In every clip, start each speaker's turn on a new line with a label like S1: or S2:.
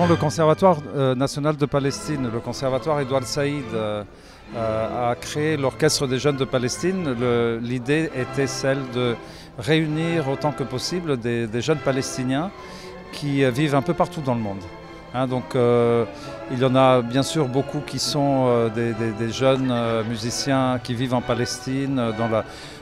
S1: le Conservatoire national de Palestine, le Conservatoire Edouard Saïd, a créé l'Orchestre des jeunes de Palestine, l'idée était celle de réunir autant que possible des jeunes palestiniens qui vivent un peu partout dans le monde. Donc il y en a bien sûr beaucoup qui sont des jeunes musiciens qui vivent en Palestine,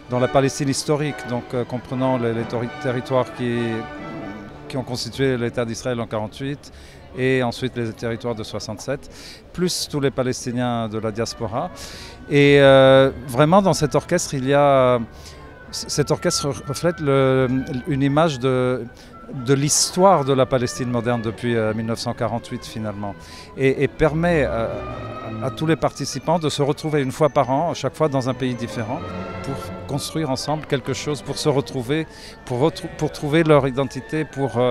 S1: dans la Palestine historique, donc comprenant les territoires qui ont constitué l'État d'Israël en 1948 et ensuite les territoires de 1967, plus tous les Palestiniens de la diaspora. Et vraiment dans cet orchestre, cet orchestre reflète une image de l'histoire de la Palestine moderne depuis 1948 finalement et permet à tous les participants de se retrouver une fois par an, à chaque fois dans un pays différent, pour construire ensemble quelque chose, pour se retrouver, pour trouver leur identité, pour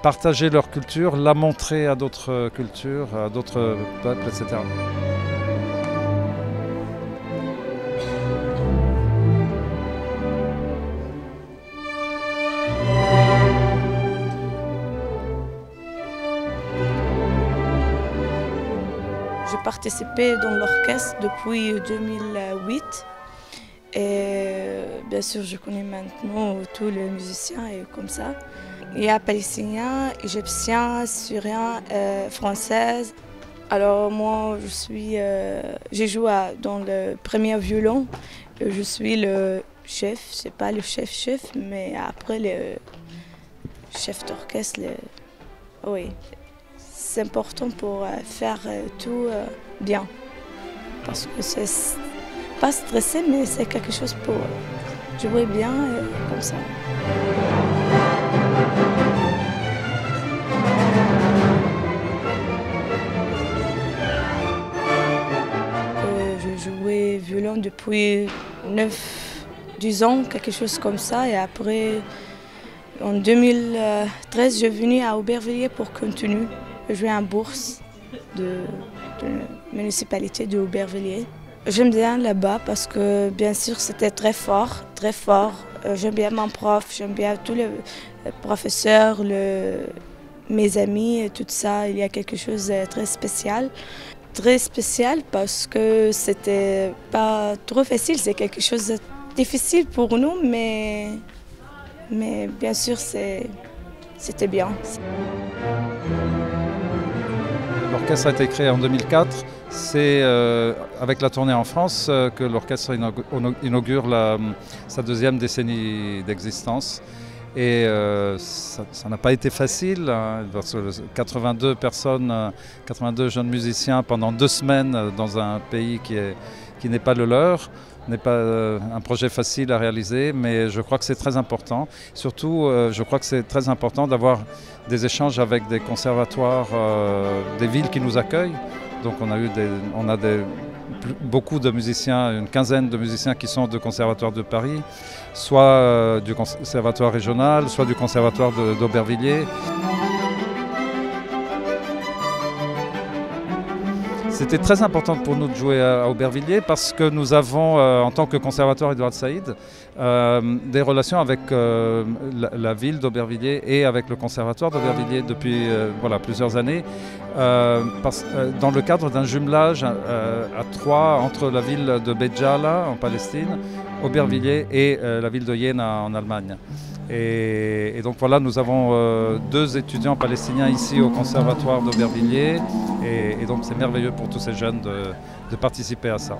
S1: partager leur culture, la montrer à d'autres cultures, à d'autres peuples, etc.
S2: J'ai participé dans l'orchestre depuis 2008 et bien sûr je connais maintenant tous les musiciens et comme ça. Il y a palestiniens, égyptiens, syriens, françaises. Alors moi j'ai joué dans le premier violon. Je suis le chef, c'est pas le chef, mais après le chef d'orchestre. Oui. C'est important pour faire tout bien. Parce que c'est pas stressé, mais c'est quelque chose pour jouer bien comme ça. Je jouais violon depuis 9-10 ans, quelque chose comme ça. Et après, en 2013, je suis venue à Aubervilliers pour continuer. Je jouais en bourse de la municipalité de Aubervilliers. J'aime bien là-bas parce que bien sûr c'était très fort, très fort. J'aime bien mon prof, j'aime bien tous les professeurs, mes amis et tout ça. Il y a quelque chose de très spécial. Très spécial parce que c'était pas trop facile, c'est quelque chose de difficile pour nous, mais bien sûr c'était bien.
S1: L'orchestre a été créé en 2004. C'est avec la tournée en France que l'orchestre inaugure sa deuxième décennie d'existence. Et ça n'a pas été facile. 82 personnes, 82 jeunes musiciens pendant 2 semaines dans un pays qui n'est pas le leur. N'est pas un projet facile à réaliser, mais je crois que c'est très important. Surtout, je crois que c'est très important d'avoir des échanges avec des conservatoires des villes qui nous accueillent. Donc on a beaucoup de musiciens, une quinzaine de musiciens qui sont du Conservatoire de Paris, soit du Conservatoire régional, soit du Conservatoire d'Aubervilliers. C'était très important pour nous de jouer à Aubervilliers parce que nous avons, en tant que Conservatoire Edouard Saïd, des relations avec la ville d'Aubervilliers et avec le Conservatoire d'Aubervilliers depuis plusieurs années, dans le cadre d'un jumelage à 3 entre la ville de Béjala en Palestine, Aubervilliers et la ville de Jena en Allemagne. Et donc voilà, nous avons 2 étudiants palestiniens ici au Conservatoire d'Aubervilliers et donc c'est merveilleux pour tous ces jeunes de participer à ça.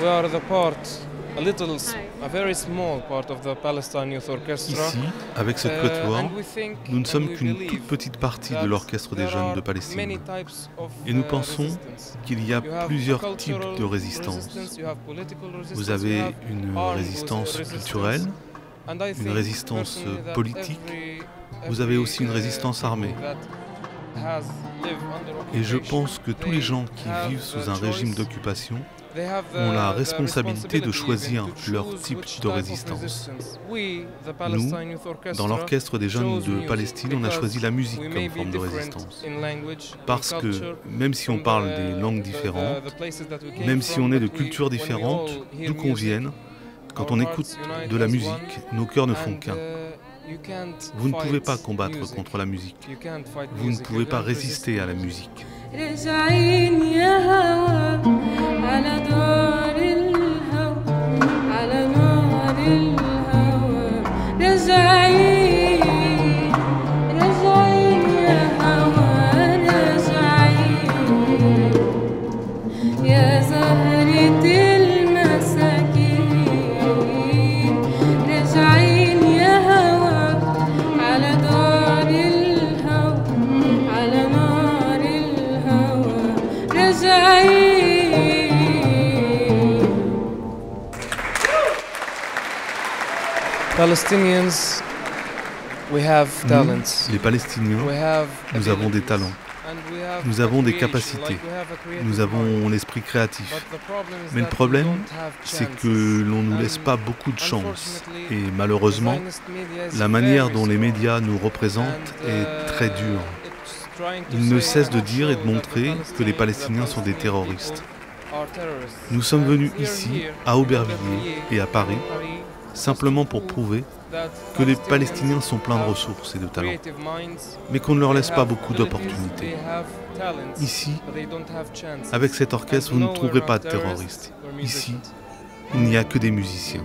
S3: We are a very small part of the Palestine Youth Orchestra.
S4: Ici, avec cette quatuor, nous ne sommes qu'une toute petite partie de l'Orchestre des jeunes de Palestine. Et nous pensons qu'il y a plusieurs types de résistance. Vous avez une résistance culturelle, une résistance politique, vous avez aussi une résistance armée. Et je pense que tous les gens qui vivent sous un régime d'occupation ont la responsabilité de choisir leur type de résistance. Nous, dans l'Orchestre des jeunes de Palestine, on a choisi la musique comme forme de résistance. Parce que, même si on parle des langues différentes, même si on est de cultures différentes, d'où qu'on vienne, quand on écoute de la musique, nos cœurs ne font qu'un. Vous ne pouvez pas combattre contre la musique. Vous ne pouvez pas résister à la musique.
S3: Palestinians, we have talents.
S4: Nous, les Palestiniens, nous avons des talents, nous avons des capacités, nous avons l'esprit créatif. Mais le problème, c'est que l'on ne nous laisse pas beaucoup de chance. Et malheureusement, la manière dont les médias nous représentent est très dure. Ils ne cessent de dire et de montrer que les Palestiniens sont des terroristes. Nous sommes venus ici, à Aubervilliers et à Paris, simplement pour prouver que les Palestiniens sont pleins de ressources et de talents, mais qu'on ne leur laisse pas beaucoup d'opportunités. Ici, avec cet orchestre, vous ne trouverez pas de terroristes. Ici, il n'y a que des musiciens.